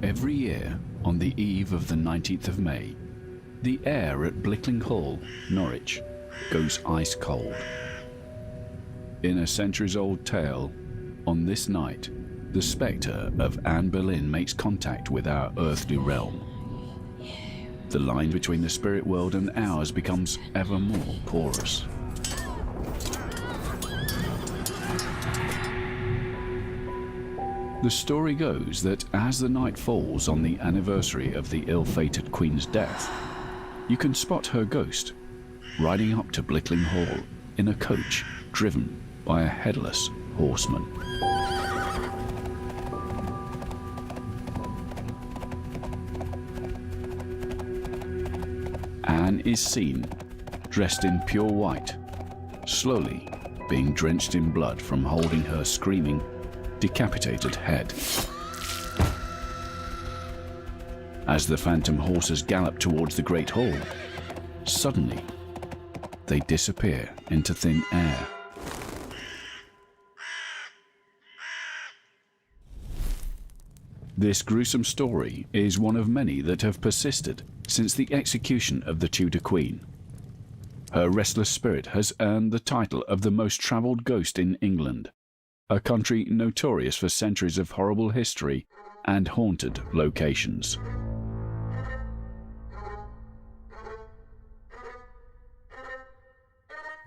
Every year, on the eve of the 19th of May, the air at Blickling Hall, Norwich, goes ice cold. In a centuries-old tale, on this night, the spectre of Anne Boleyn makes contact with our earthly realm. The line between the spirit world and ours becomes ever more porous. The story goes that as the night falls on the anniversary of the ill-fated Queen's death, you can spot her ghost riding up to Blickling Hall in a coach driven by a headless horseman. Anne is seen, dressed in pure white, slowly being drenched in blood from holding her screaming, decapitated head. As the phantom horses gallop towards the Great Hall, suddenly they disappear into thin air. This gruesome story is one of many that have persisted since the execution of the Tudor Queen. Her restless spirit has earned the title of the most travelled ghost in England, a country notorious for centuries of horrible history and haunted locations.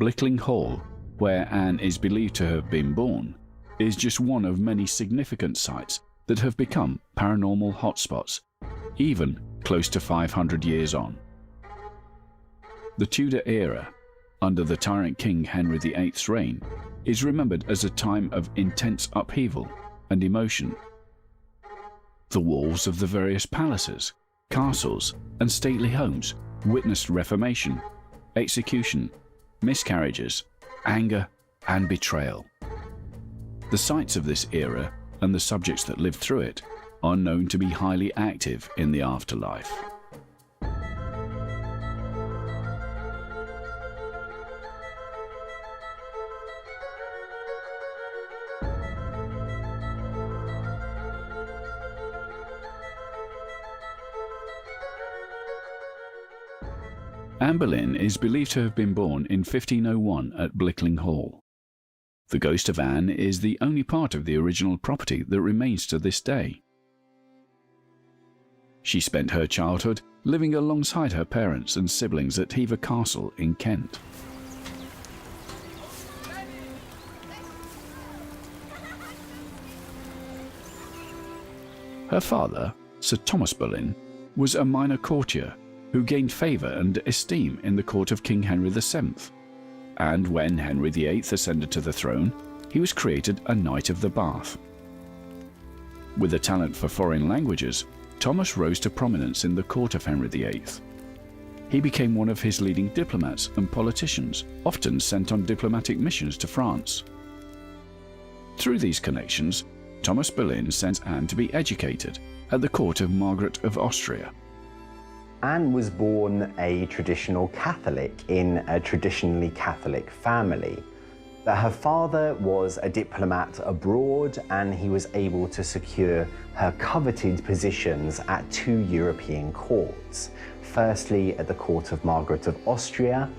Blickling Hall, where Anne is believed to have been born, is just one of many significant sites that have become paranormal hotspots, even close to 500 years on. The Tudor era, under the tyrant King Henry VIII's reign, is remembered as a time of intense upheaval and emotion. The walls of the various palaces, castles, and stately homes witnessed reformation, execution, miscarriages, anger, and betrayal. The sites of this era and the subjects that lived through it are known to be highly active in the afterlife. Anne Boleyn is believed to have been born in 1501 at Blickling Hall. The ghost of Anne is the only part of the original property that remains to this day. She spent her childhood living alongside her parents and siblings at Hever Castle in Kent. Her father, Sir Thomas Boleyn, was a minor courtier who gained favour and esteem in the court of King Henry VII, and when Henry VIII ascended to the throne, he was created a Knight of the Bath. With a talent for foreign languages, Thomas rose to prominence in the court of Henry VIII. He became one of his leading diplomats and politicians, often sent on diplomatic missions to France. Through these connections, Thomas Boleyn sent Anne to be educated at the court of Margaret of Austria. Anne was born a traditional Catholic in a traditionally Catholic family. But her father was a diplomat abroad and he was able to secure her coveted positions at two European courts. Firstly, at the court of Margaret of Austria,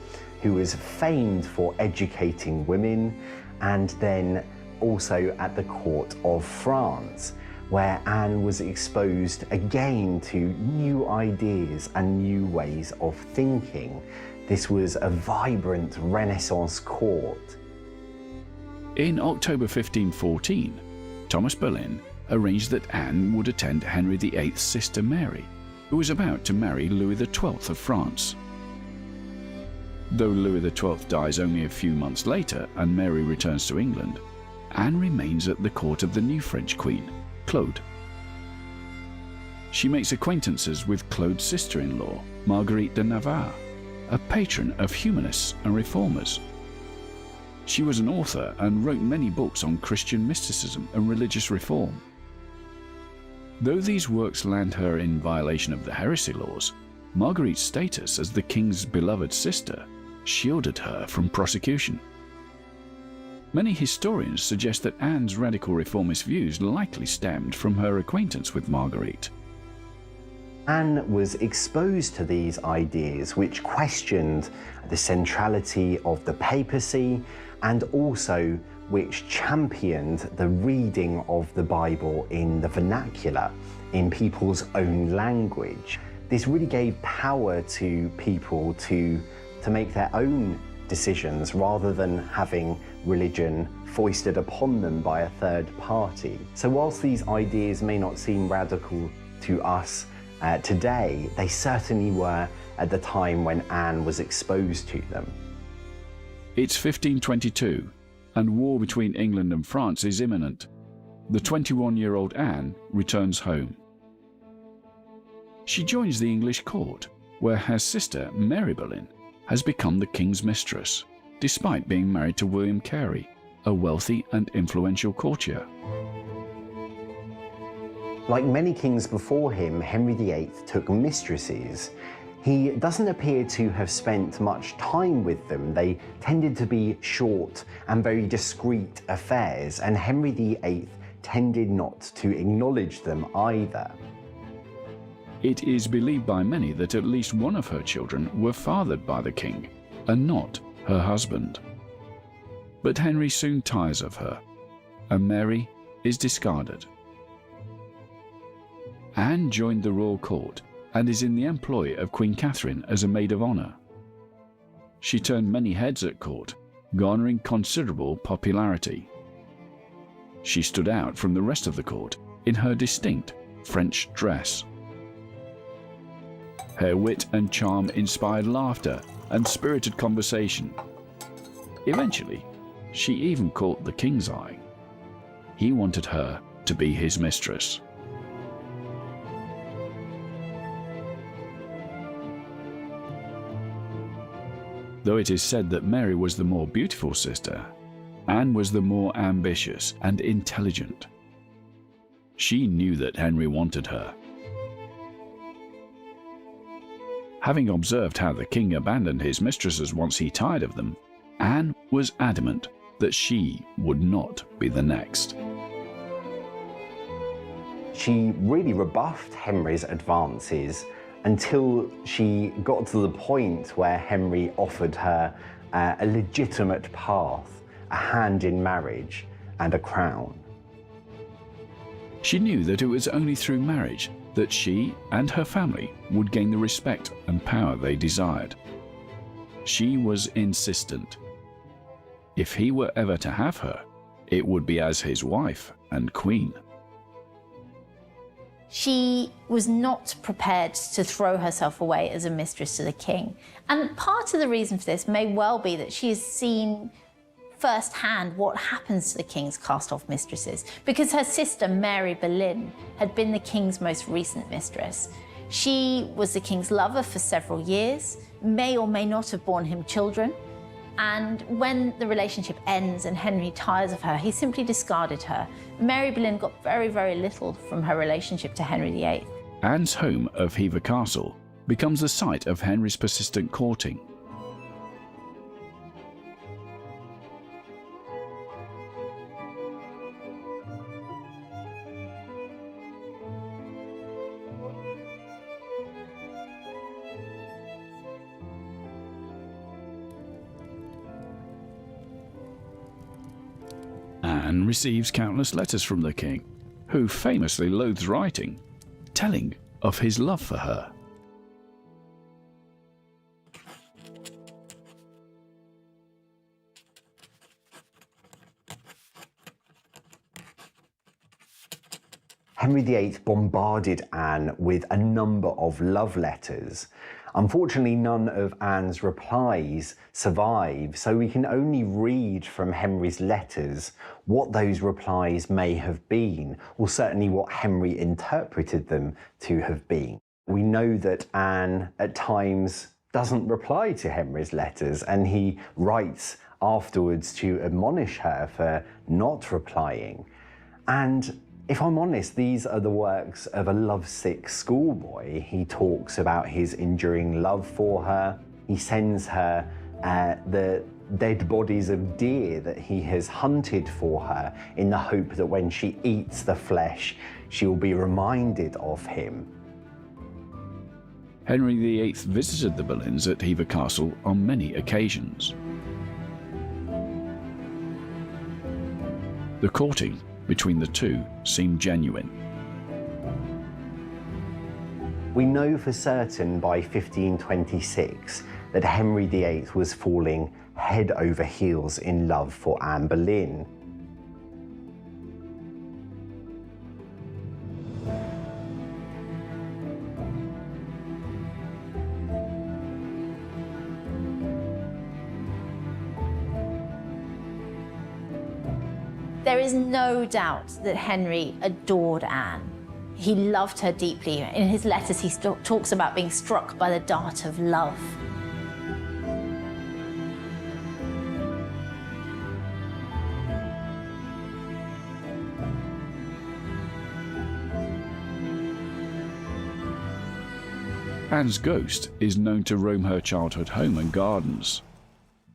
who was famed for educating women, and then also at the court of France, where Anne was exposed again to new ideas and new ways of thinking. This was a vibrant Renaissance court. In October 1514, Thomas Boleyn arranged that Anne would attend Henry VIII's sister Mary, who was about to marry Louis XII of France. Though Louis XII dies only a few months later and Mary returns to England, Anne remains at the court of the new French queen, Claude. She makes acquaintances with Claude's sister-in-law, Marguerite de Navarre, a patron of humanists and reformers. She was an author and wrote many books on Christian mysticism and religious reform. Though these works land her in violation of the heresy laws, Marguerite's status as the king's beloved sister shielded her from prosecution. Many historians suggest that Anne's radical reformist views likely stemmed from her acquaintance with Marguerite, Anne was exposed to these ideas which questioned the centrality of the papacy and also which championed the reading of the Bible in the vernacular, in people's own language. This really gave power to people to make their own decisions rather than having religion foisted upon them by a third party. So whilst these ideas may not seem radical to us today, they certainly were at the time when Anne was exposed to them. It's 1522, and war between England and France is imminent. The 21-year-old Anne returns home. She joins the English court, where her sister, Mary Boleyn, has become the king's mistress, despite being married to William Carey, a wealthy and influential courtier. Like many kings before him, Henry VIII took mistresses. He doesn't appear to have spent much time with them. They tended to be short and very discreet affairs, and Henry VIII tended not to acknowledge them either. It is believed by many that at least one of her children were fathered by the king, and not her husband. But Henry soon tires of her, and Mary is discarded. Anne joined the royal court and is in the employ of Queen Catherine as a maid of honour. She turned many heads at court, garnering considerable popularity. She stood out from the rest of the court in her distinct French dress. Her wit and charm inspired laughter and spirited conversation. Eventually, she even caught the king's eye. He wanted her to be his mistress. Though it is said that Mary was the more beautiful sister, Anne was the more ambitious and intelligent. She knew that Henry wanted her. Having observed how the king abandoned his mistresses once he tired of them, Anne was adamant that she would not be the next. She really rebuffed Henry's advances until she got to the point where Henry offered her a legitimate path, a hand in marriage, and a crown. She knew that it was only through marriage that she and her family would gain the respect and power they desired. She was insistent. If he were ever to have her, it would be as his wife and queen. She was not prepared to throw herself away as a mistress to the king. And part of the reason for this may well be that she has seen firsthand what happens to the king's cast-off mistresses, because her sister, Mary Boleyn, had been the king's most recent mistress. She was the king's lover for several years, may or may not have borne him children, and when the relationship ends and Henry tires of her, he simply discarded her. Mary Boleyn got very, very little from her relationship to Henry VIII. Anne's home of Hever Castle becomes the site of Henry's persistent courting. Anne receives countless letters from the king, who famously loathes writing, telling of his love for her. Henry VIII bombarded Anne with a number of love letters. Unfortunately, none of Anne's replies survive, so we can only read from Henry's letters what those replies may have been, or certainly what Henry interpreted them to have been. We know that Anne at times doesn't reply to Henry's letters, and he writes afterwards to admonish her for not replying. And if I'm honest, these are the works of a lovesick schoolboy. He talks about his enduring love for her. He sends her the dead bodies of deer that he has hunted for her in the hope that when she eats the flesh, she will be reminded of him. Henry VIII visited the Boleyns at Hever Castle on many occasions. The courting between the two seemed genuine. We know for certain by 1526 that Henry VIII was falling head over heels in love for Anne Boleyn. There is no doubt that Henry adored Anne. He loved her deeply. In his letters, he talks about being struck by the dart of love. Anne's ghost is known to roam her childhood home and gardens.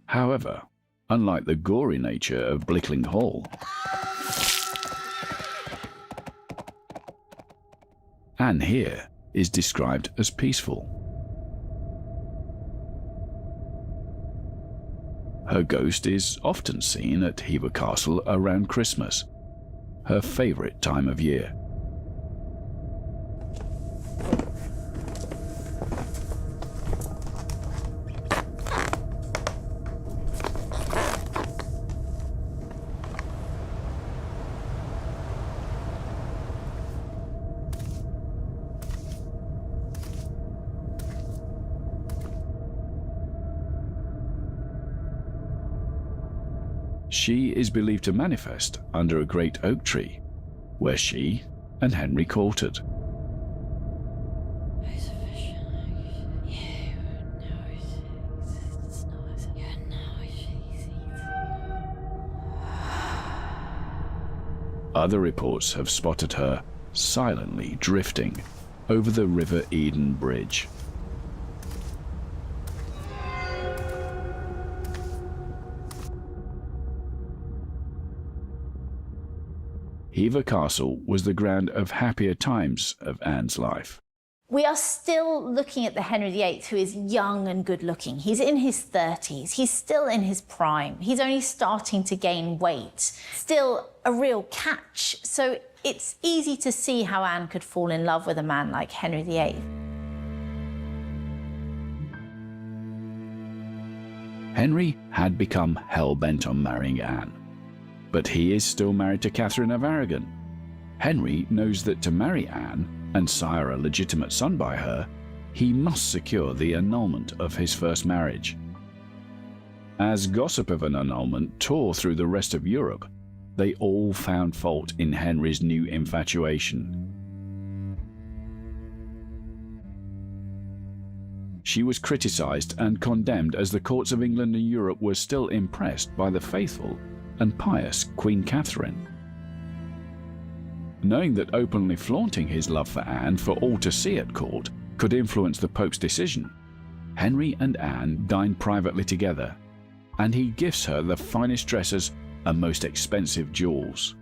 However, unlike the gory nature of Blickling Hall, Anne here is described as peaceful. Her ghost is often seen at Hever Castle around Christmas, her favourite time of year. She is believed to manifest under a great oak tree, where she and Henry courted. Other reports have spotted her silently drifting over the River Eden Bridge. Hever Castle was the ground of happier times of Anne's life. We are still looking at the Henry VIII who is young and good looking. He's in his 30s. He's still in his prime. He's only starting to gain weight. Still a real catch. So it's easy to see how Anne could fall in love with a man like Henry VIII. Henry had become hell-bent on marrying Anne, but he is still married to Catherine of Aragon. Henry knows that to marry Anne and sire a legitimate son by her, he must secure the annulment of his first marriage. As gossip of an annulment tore through the rest of Europe, they all found fault in Henry's new infatuation. She was criticised and condemned as the courts of England and Europe were still impressed by the faithful and pious Queen Catherine. Knowing that openly flaunting his love for Anne for all to see at court could influence the Pope's decision, Henry and Anne dine privately together, and he gifts her the finest dresses and most expensive jewels.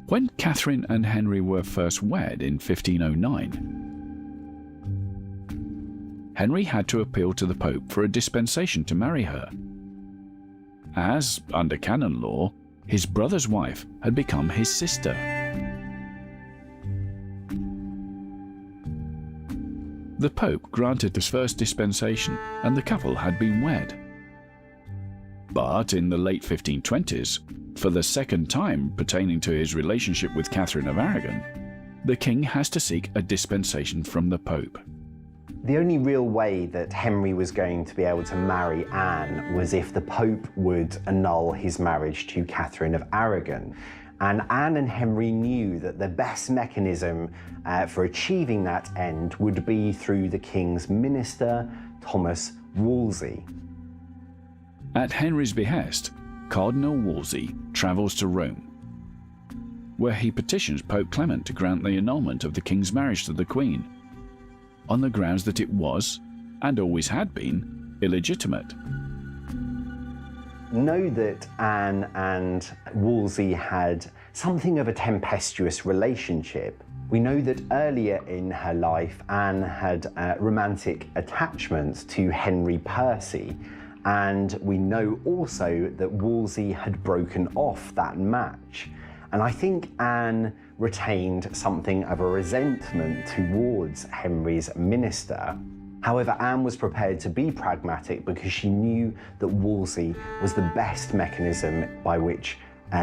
When Catherine and Henry were first wed in 1509, Henry had to appeal to the Pope for a dispensation to marry her, as, under canon law, his brother's wife had become his sister. The Pope granted this first dispensation, and the couple had been wed. But in the late 1520s, for the second time pertaining to his relationship with Catherine of Aragon, the king has to seek a dispensation from the Pope. The only real way that Henry was going to be able to marry Anne was if the Pope would annul his marriage to Catherine of Aragon. And Anne and Henry knew that the best mechanism for achieving that end would be through the king's minister, Thomas Wolsey. At Henry's behest, Cardinal Wolsey travels to Rome, where he petitions Pope Clement to grant the annulment of the king's marriage to the Queen, on the grounds that it was, and always had been, illegitimate. Know that Anne and Wolsey had something of a tempestuous relationship. We know that earlier in her life, Anne had romantic attachments to Henry Percy, and we know also that Wolsey had broken off that match. And I think Anne retained something of a resentment towards Henry's minister. However, Anne was prepared to be pragmatic because she knew that Wolsey was the best mechanism by which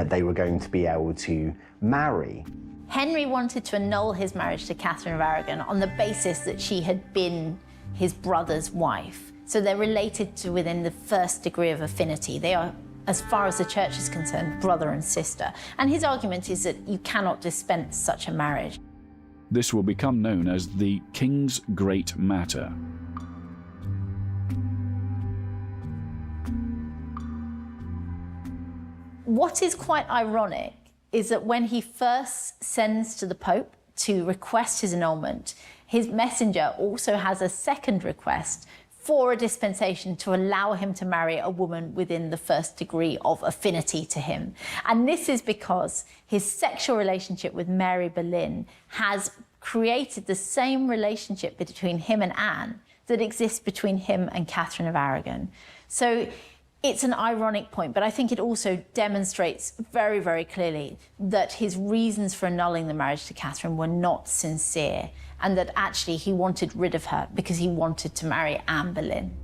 they were going to be able to marry. Henry wanted to annul his marriage to Catherine of Aragon on the basis that she had been his brother's wife. So they're related to within the first degree of affinity. They are, as far as the church is concerned, brother and sister. And his argument is that you cannot dispense such a marriage. This will become known as the King's Great Matter. What is quite ironic is that when he first sends to the Pope to request his annulment, his messenger also has a second request for a dispensation to allow him to marry a woman within the first degree of affinity to him. And this is because his sexual relationship with Mary Boleyn has created the same relationship between him and Anne that exists between him and Catherine of Aragon. So it's an ironic point, but I think it also demonstrates very, very clearly that his reasons for annulling the marriage to Catherine were not sincere, and that actually he wanted rid of her because he wanted to marry Anne Boleyn.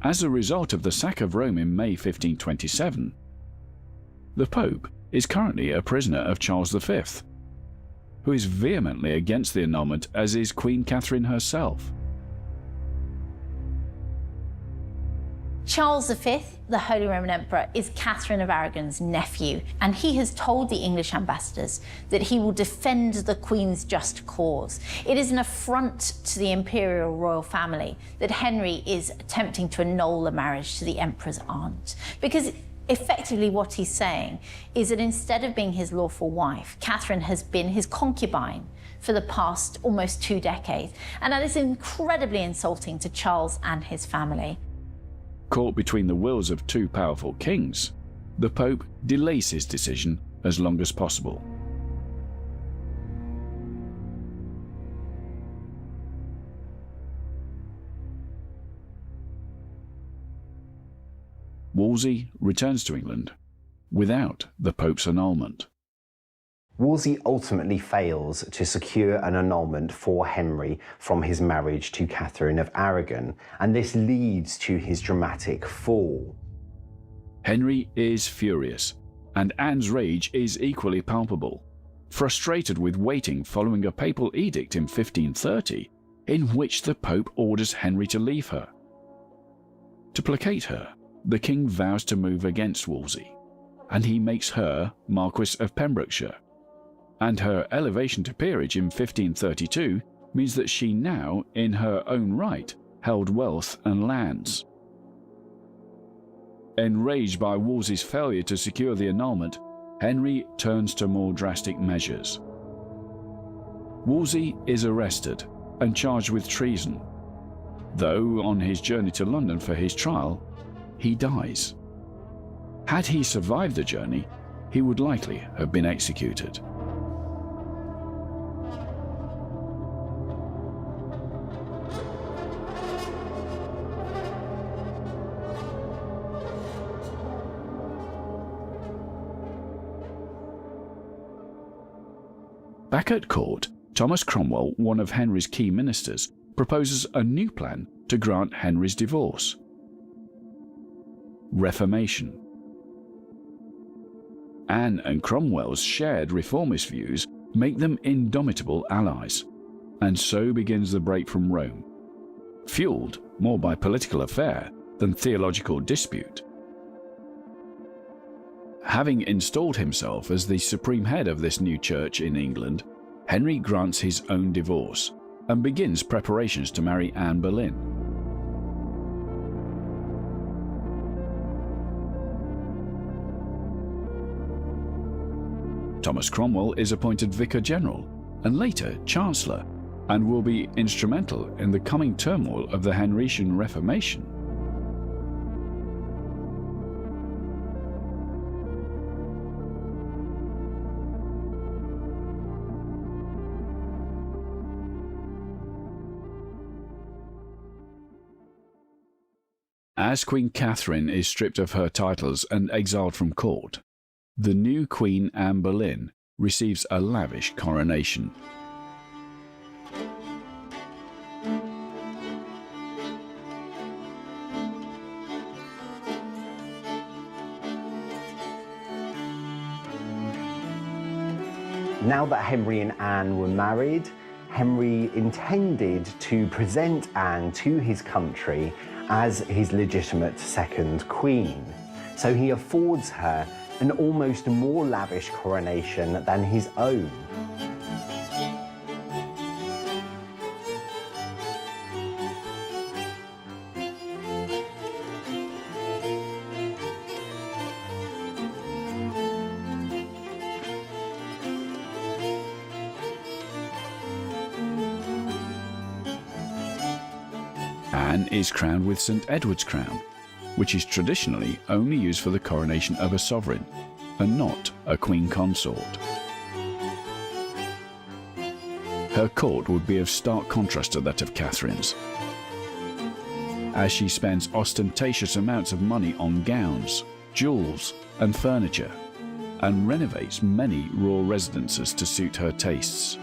As a result of the sack of Rome in May 1527, the Pope is currently a prisoner of Charles V, who is vehemently against the annulment, as is Queen Catherine herself. Charles V, the Holy Roman Emperor, is Catherine of Aragon's nephew, and he has told the English ambassadors that he will defend the Queen's just cause. It is an affront to the imperial royal family that Henry is attempting to annul the marriage to the Emperor's aunt, because effectively what he's saying is that instead of being his lawful wife, Catherine has been his concubine for the past almost 2 decades, and that is incredibly insulting to Charles and his family. Caught between the wills of two powerful kings, the Pope delays his decision as long as possible. Wolsey returns to England without the Pope's annulment. Wolsey ultimately fails to secure an annulment for Henry from his marriage to Catherine of Aragon, and this leads to his dramatic fall. Henry is furious, and Anne's rage is equally palpable, frustrated with waiting following a papal edict in 1530 in which the Pope orders Henry to leave her. To placate her, the king vows to move against Wolsey, and he makes her Marquess of Pembrokeshire. And her elevation to peerage in 1532 means that she now, in her own right, held wealth and lands. Enraged by Wolsey's failure to secure the annulment, Henry turns to more drastic measures. Wolsey is arrested and charged with treason, though on his journey to London for his trial, he dies. Had he survived the journey, he would likely have been executed. Back at court, Thomas Cromwell, one of Henry's key ministers, proposes a new plan to grant Henry's divorce: Reformation. Anne and Cromwell's shared reformist views make them indomitable allies, and so begins the break from Rome, fueled more by political affair than theological dispute. Having installed himself as the supreme head of this new church in England, Henry grants his own divorce and begins preparations to marry Anne Boleyn. Thomas Cromwell is appointed Vicar General and later Chancellor, and will be instrumental in the coming turmoil of the Henrician Reformation. As Queen Catherine is stripped of her titles and exiled from court, the new Queen Anne Boleyn receives a lavish coronation. Now that Henry and Anne were married, Henry intended to present Anne to his country as his legitimate second queen. So he affords her an almost more lavish coronation than his own. Anne is crowned with St. Edward's crown, which is traditionally only used for the coronation of a sovereign, and not a queen consort. Her court would be of stark contrast to that of Catherine's, as she spends ostentatious amounts of money on gowns, jewels, and furniture, and renovates many royal residences to suit her tastes.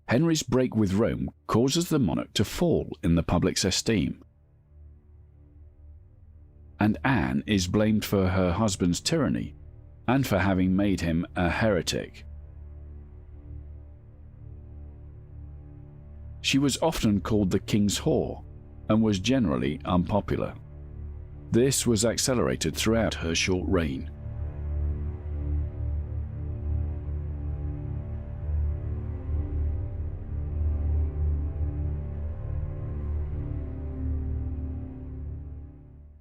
Henry's break with Rome causes the monarch to fall in the public's esteem, and Anne is blamed for her husband's tyranny and for having made him a heretic. She was often called the king's whore and was generally unpopular. This was accelerated throughout her short reign.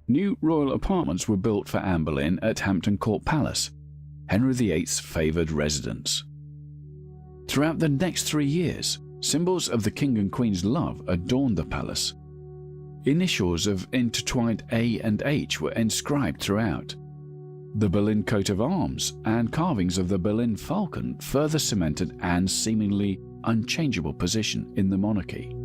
New royal apartments were built for Anne Boleyn at Hampton Court Palace, Henry VIII's favoured residence. Throughout the next 3 years, symbols of the king and queen's love adorned the palace. Initials of intertwined A and H were inscribed throughout. The Boleyn coat of arms and carvings of the Boleyn falcon further cemented Anne's seemingly unchangeable position in the monarchy.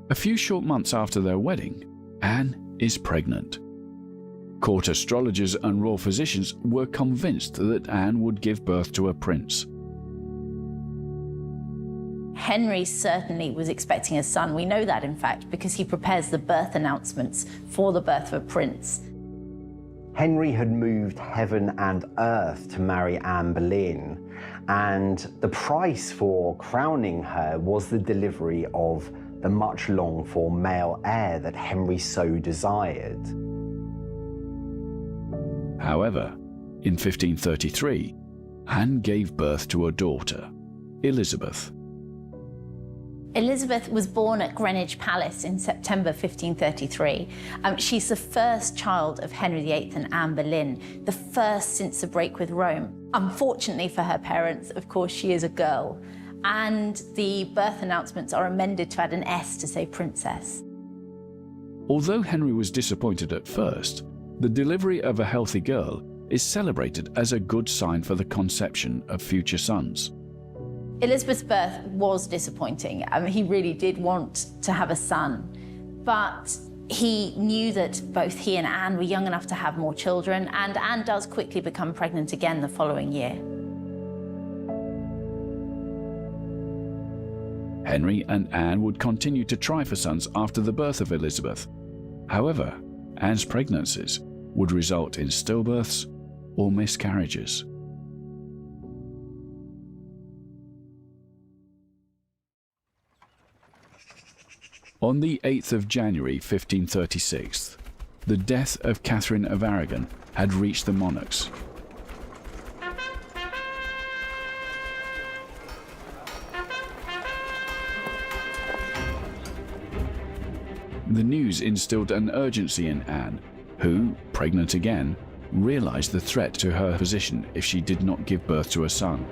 A few short months after their wedding, Anne is pregnant. Court astrologers and royal physicians were convinced that Anne would give birth to a prince. Henry certainly was expecting a son. We know that, in fact, because he prepares the birth announcements for the birth of a prince. Henry had moved heaven and earth to marry Anne Boleyn, and the price for crowning her was the delivery of the much longed for male heir that Henry so desired. However, in 1533, Anne gave birth to a daughter, Elizabeth. Elizabeth was born at Greenwich Palace in September 1533. She's the first child of Henry VIII and Anne Boleyn, the first since the break with Rome. Unfortunately for her parents, of course, she is a girl, and the birth announcements are amended to add an S to say princess. Although Henry was disappointed at first, the delivery of a healthy girl is celebrated as a good sign for the conception of future sons. Elizabeth's birth was disappointing. He really did want to have a son, but he knew that both he and Anne were young enough to have more children, and Anne does quickly become pregnant again the following year. Henry and Anne would continue to try for sons after the birth of Elizabeth. However, Anne's pregnancies would result in stillbirths or miscarriages. On the 8th of January 1536, the death of Catherine of Aragon had reached the monarchs. The news instilled an urgency in Anne, who, pregnant again, realized the threat to her position if she did not give birth to a son.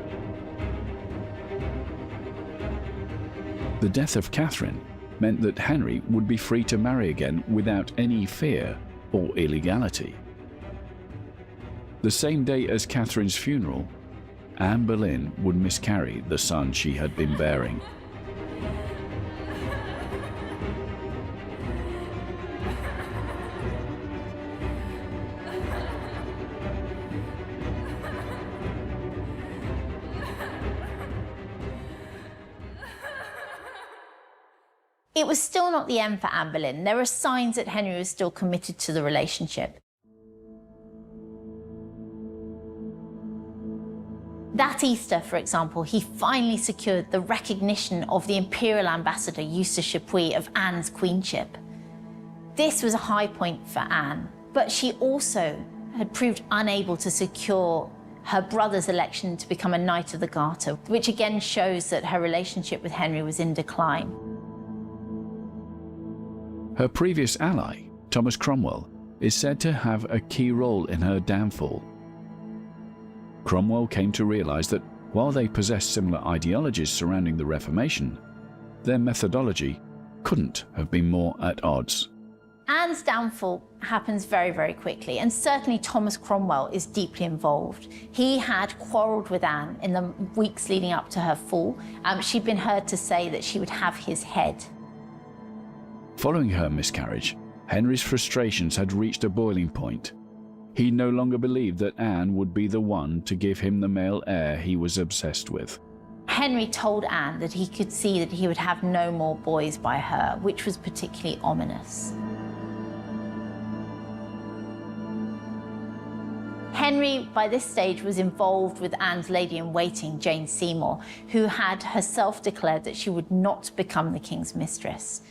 The death of Catherine meant that Henry would be free to marry again without any fear or illegality. The same day as Catherine's funeral, Anne Boleyn would miscarry the son she had been bearing. It was still not the end for Anne Boleyn. There were signs that Henry was still committed to the relationship. That Easter, for example, he finally secured the recognition of the imperial ambassador Eustace Chapuis of Anne's queenship. This was a high point for Anne, but she also had proved unable to secure her brother's election to become a Knight of the Garter, which again shows that her relationship with Henry was in decline. Her previous ally, Thomas Cromwell, is said to have a key role in her downfall. Cromwell came to realize that while they possessed similar ideologies surrounding the Reformation, their methodology couldn't have been more at odds. Anne's downfall happens very, very quickly, and certainly Thomas Cromwell is deeply involved. He had quarrelled with Anne in the weeks leading up to her fall. She'd been heard to say that she would have his head. Following her miscarriage, Henry's frustrations had reached a boiling point. He no longer believed that Anne would be the one to give him the male heir he was obsessed with. Henry told Anne that he could see that he would have no more boys by her, which was particularly ominous. Henry, by this stage, was involved with Anne's lady-in-waiting, Jane Seymour, who had herself declared that she would not become the king's mistress.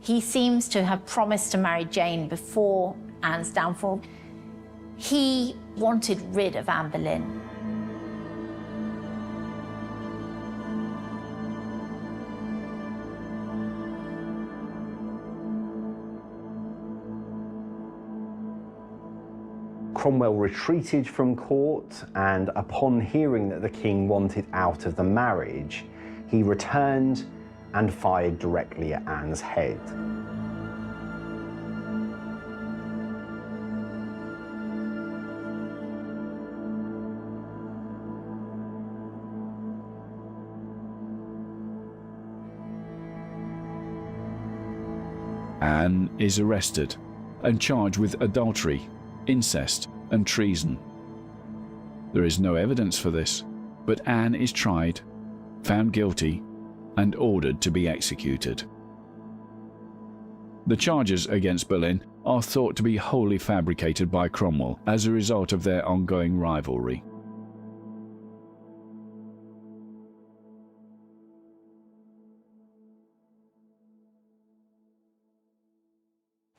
He seems to have promised to marry Jane before Anne's downfall. He wanted rid of Anne Boleyn. Cromwell retreated from court, and upon hearing that the king wanted out of the marriage, he returned and fired directly at Anne's head. Anne is arrested and charged with adultery, incest, and treason. There is no evidence for this, but Anne is tried, found guilty, and ordered to be executed. The charges against Boleyn are thought to be wholly fabricated by Cromwell as a result of their ongoing rivalry.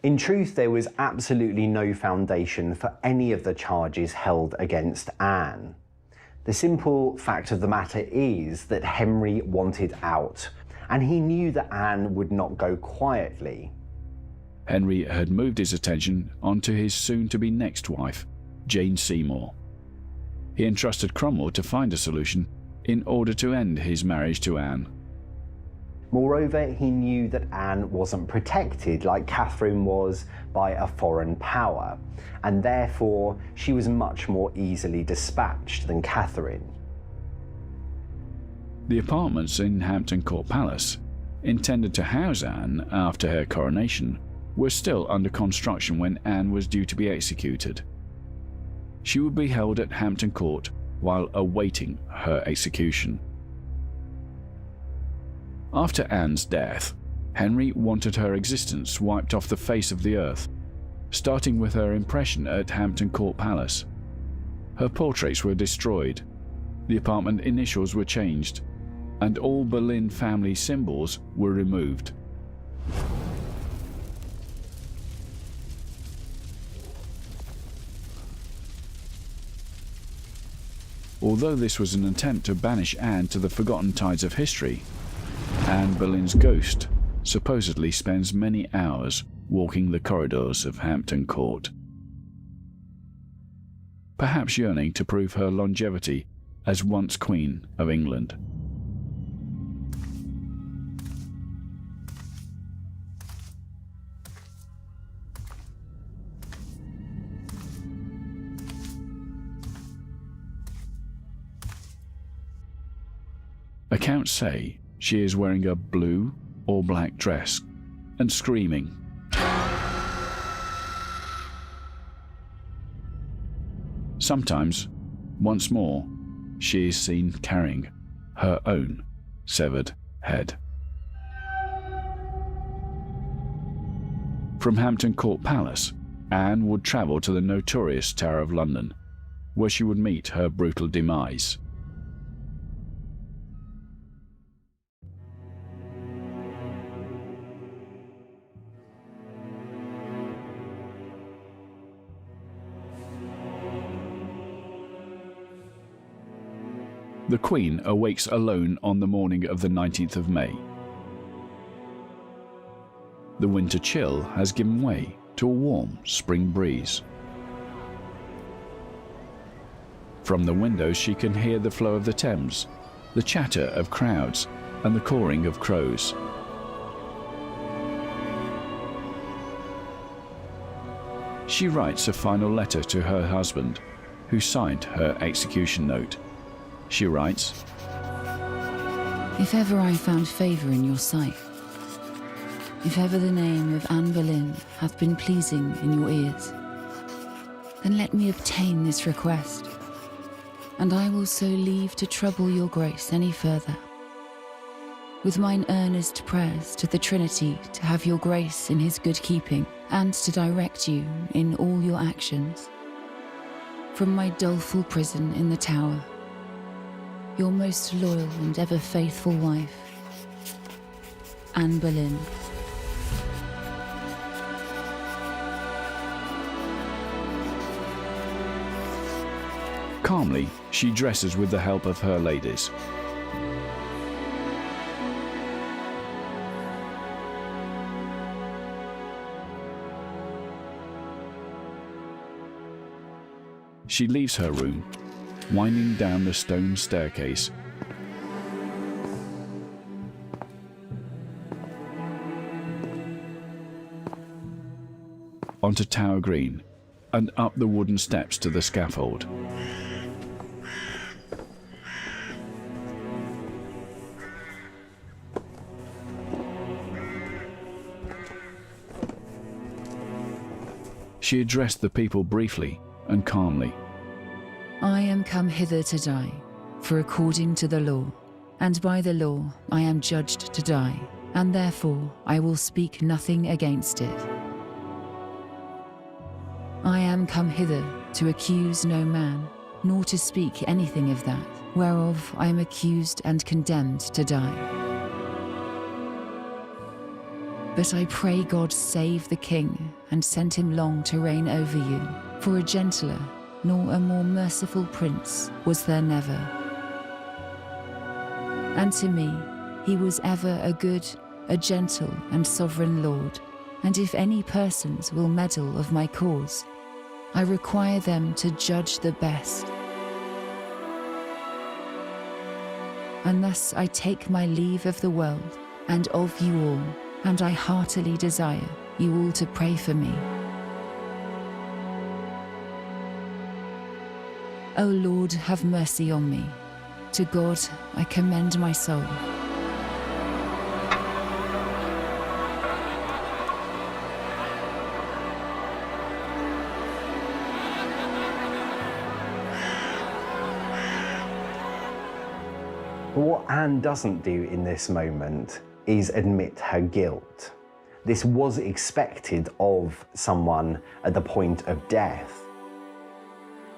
In truth, there was absolutely no foundation for any of the charges held against Anne. The simple fact of the matter is that Henry wanted out, and he knew that Anne would not go quietly. Henry had moved his attention onto his soon-to-be next wife, Jane Seymour. He entrusted Cromwell to find a solution in order to end his marriage to Anne. Moreover, he knew that Anne wasn't protected like Catherine was by a foreign power, and therefore she was much more easily dispatched than Catherine. The apartments in Hampton Court Palace, intended to house Anne after her coronation, were still under construction when Anne was due to be executed. She would be held at Hampton Court while awaiting her execution. After Anne's death, Henry wanted her existence wiped off the face of the earth, starting with her impression at Hampton Court Palace. Her portraits were destroyed, the apartment initials were changed, and all Boleyn family symbols were removed. Although this was an attempt to banish Anne to the forgotten tides of history, Anne Boleyn's ghost supposedly spends many hours walking the corridors of Hampton Court, perhaps yearning to prove her longevity as once Queen of England. Accounts say she is wearing a blue or black dress and screaming. Sometimes, once more, she is seen carrying her own severed head. From Hampton Court Palace, Anne would travel to the notorious Tower of London, where she would meet her brutal demise. The Queen awakes alone on the morning of the 19th of May. The winter chill has given way to a warm spring breeze. From the windows she can hear the flow of the Thames, the chatter of crowds, and the cawing of crows. She writes a final letter to her husband, who signed her execution note. She writes, "If ever I found favour in your sight, if ever the name of Anne Boleyn hath been pleasing in your ears, then let me obtain this request, and I will so leave to trouble your grace any further, with mine earnest prayers to the Trinity to have your grace in his good keeping, and to direct you in all your actions. From my doleful prison in the Tower, your most loyal and ever faithful wife, Anne Boleyn." Calmly, she dresses with the help of her ladies. She leaves her room, winding down the stone staircase. Onto Tower Green and up the wooden steps to the scaffold. She addressed the people briefly and calmly. "I am come hither to die, for according to the law, and by the law I am judged to die, and therefore I will speak nothing against it. I am come hither to accuse no man, nor to speak anything of that, whereof I am accused and condemned to die. But I pray God save the king, and send him long to reign over you, for a gentler nor a more merciful prince was there never. And to me he was ever a good, a gentle and sovereign lord, and if any persons will meddle of my cause, I require them to judge the best. And thus I take my leave of the world and of you all, and I heartily desire you all to pray for me. O Lord, have mercy on me. To God I commend my soul." But what Anne doesn't do in this moment is admit her guilt. This was expected of someone at the point of death.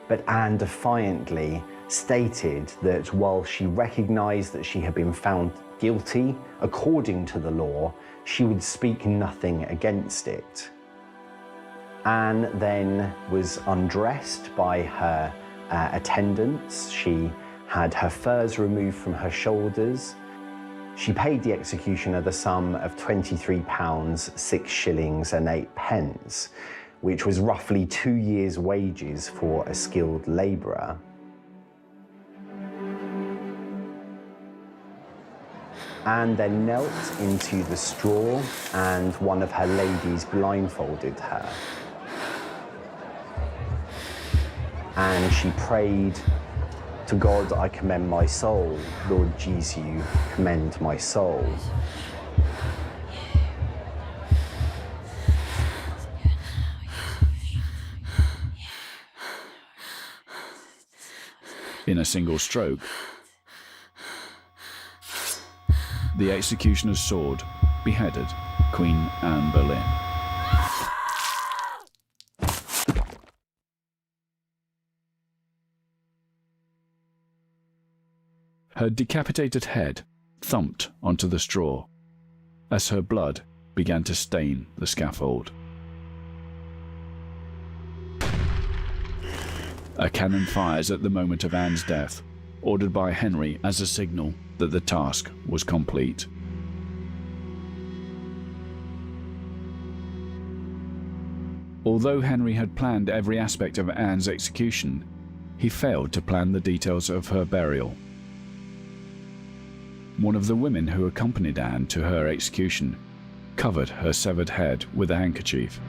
But Anne defiantly stated that while she recognised that she had been found guilty according to the law, she would speak nothing against it. Anne then was undressed by her attendants. She had her furs removed from her shoulders. She paid the executioner the sum of £23, 6 shillings and 8 pence, which was roughly 2 years' wages for a skilled labourer. Anne then knelt into the straw and one of her ladies blindfolded her. And she prayed, "To God I commend my soul, Lord Jesus, commend my soul." In a single stroke, the executioner's sword beheaded Queen Anne Boleyn. Her decapitated head thumped onto the straw as her blood began to stain the scaffold. A cannon fires at the moment of Anne's death, ordered by Henry as a signal that the task was complete. Although Henry had planned every aspect of Anne's execution, he failed to plan the details of her burial. One of the women who accompanied Anne to her execution covered her severed head with a handkerchief.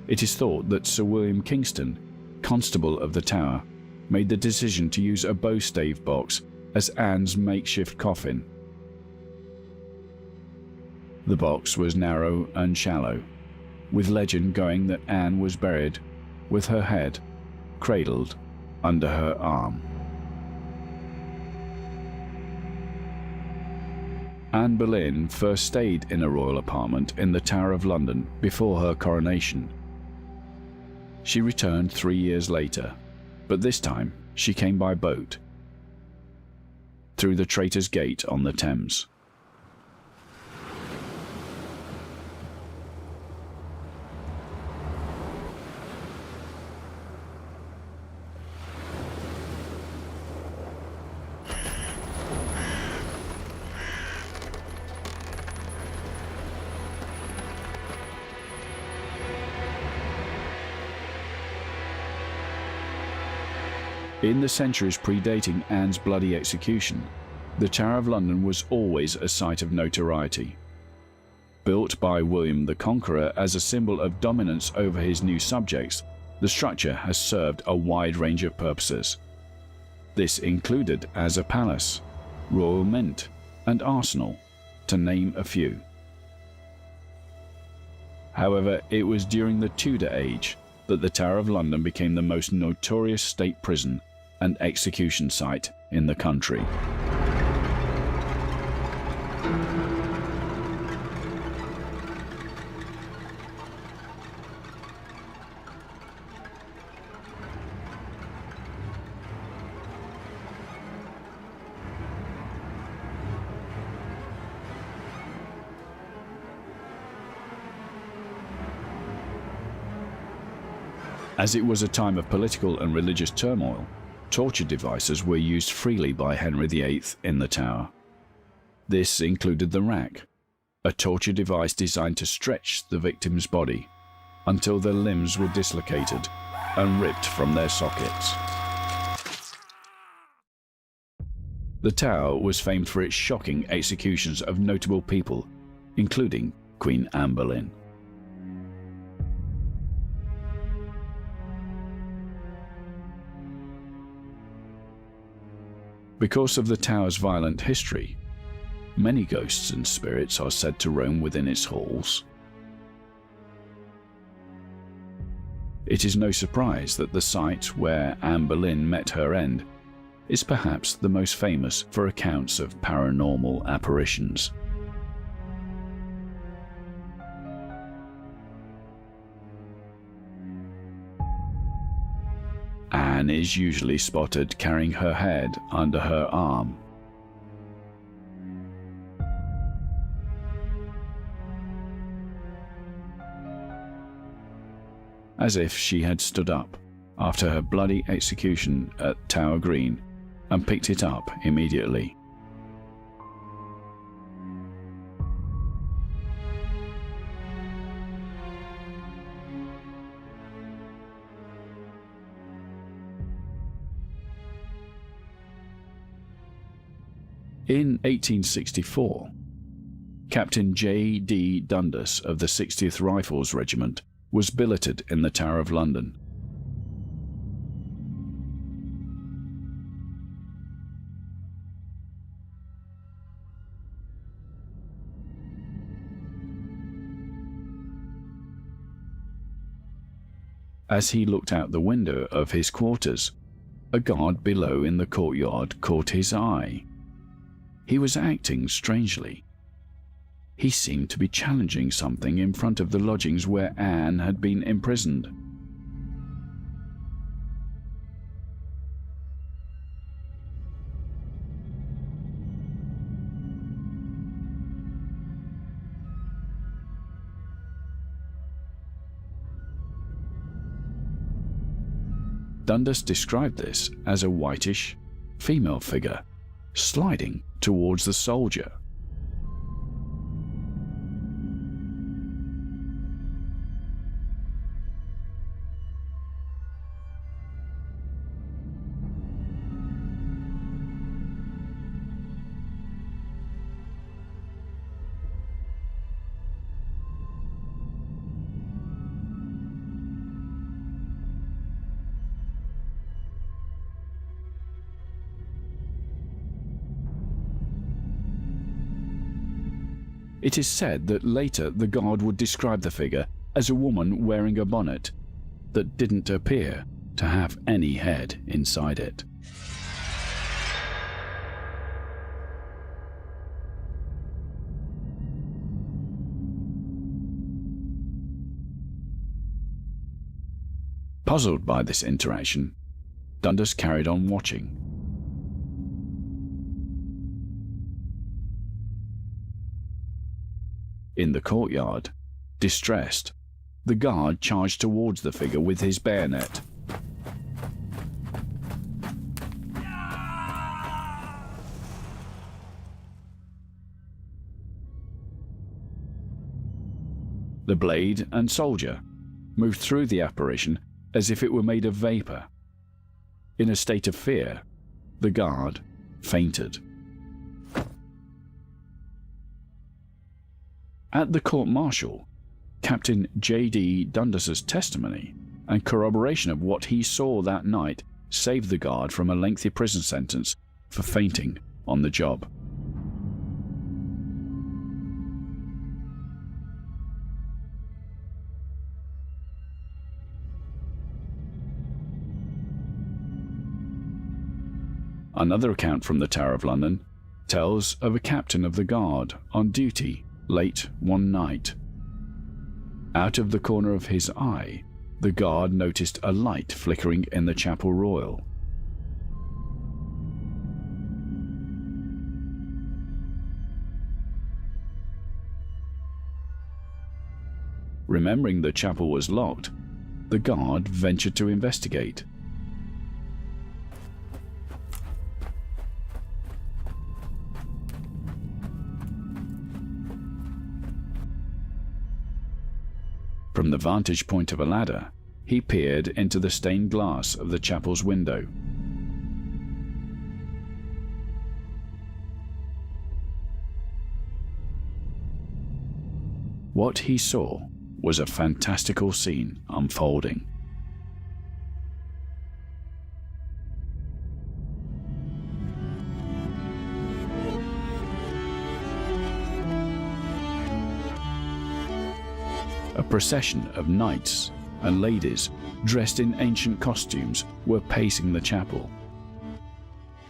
It is thought that Sir William Kingston, Constable of the Tower, made the decision to use a bowstave box as Anne's makeshift coffin. The box was narrow and shallow, with legend going that Anne was buried with her head cradled under her arm. Anne Boleyn first stayed in a royal apartment in the Tower of London before her coronation. She returned 3 years later, but this time she came by boat through the Traitor's Gate on the Thames. In the centuries predating Anne's bloody execution, the Tower of London was always a site of notoriety. Built by William the Conqueror as a symbol of dominance over his new subjects, the structure has served a wide range of purposes. This included as a palace, royal mint, and arsenal, to name a few. However, it was during the Tudor age that the Tower of London became the most notorious state prison and execution site in the country. As it was a time of political and religious turmoil, torture devices were used freely by Henry VIII in the Tower. This included the rack, a torture device designed to stretch the victim's body until their limbs were dislocated and ripped from their sockets. The Tower was famed for its shocking executions of notable people, including Queen Anne Boleyn. Because of the Tower's violent history, many ghosts and spirits are said to roam within its halls. It is no surprise that the site where Anne Boleyn met her end is perhaps the most famous for accounts of paranormal apparitions. Anne is usually spotted carrying her head under her arm. As if she had stood up after her bloody execution at Tower Green and picked it up immediately. In 1864, Captain J.D. Dundas of the 60th Rifles Regiment was billeted in the Tower of London. As he looked out the window of his quarters, a guard below in the courtyard caught his eye. He was acting strangely. He seemed to be challenging something in front of the lodgings where Anne had been imprisoned. Dundas described this as a whitish, female figure sliding towards the soldier. It is said that later the guard would describe the figure as a woman wearing a bonnet that didn't appear to have any head inside it. Puzzled by this interaction, Dundas carried on watching. In the courtyard, distressed, the guard charged towards the figure with his bayonet. The blade and soldier moved through the apparition as if it were made of vapor. In a state of fear, the guard fainted. At the court-martial, Captain J.D. Dundas's testimony and corroboration of what he saw that night saved the guard from a lengthy prison sentence for fainting on the job. Another account from the Tower of London tells of a captain of the guard on duty late one night. Out of the corner of his eye, the guard noticed a light flickering in the Chapel Royal. Remembering the chapel was locked, the guard ventured to investigate. From the vantage point of a ladder, he peered into the stained glass of the chapel's window. What he saw was a fantastical scene unfolding. A procession of knights and ladies dressed in ancient costumes were pacing the chapel.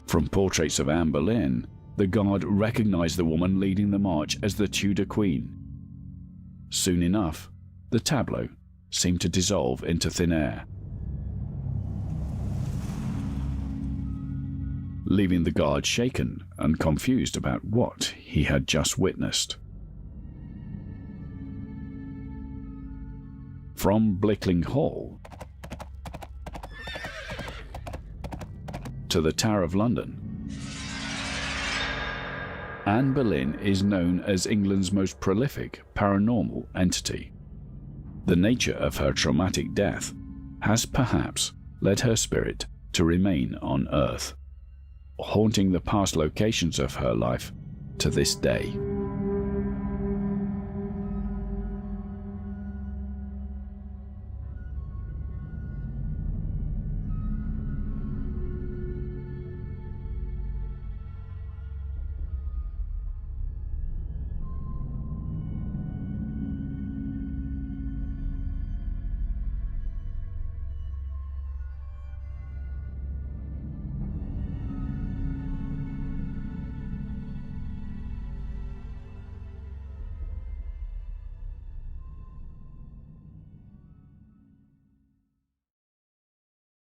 From portraits of Anne Boleyn, the guard recognized the woman leading the march as the Tudor Queen. Soon enough, the tableau seemed to dissolve into thin air, leaving the guard shaken and confused about what he had just witnessed. From Blickling Hall to the Tower of London, Anne Boleyn is known as England's most prolific paranormal entity. The nature of her traumatic death has perhaps led her spirit to remain on Earth, haunting the past locations of her life to this day.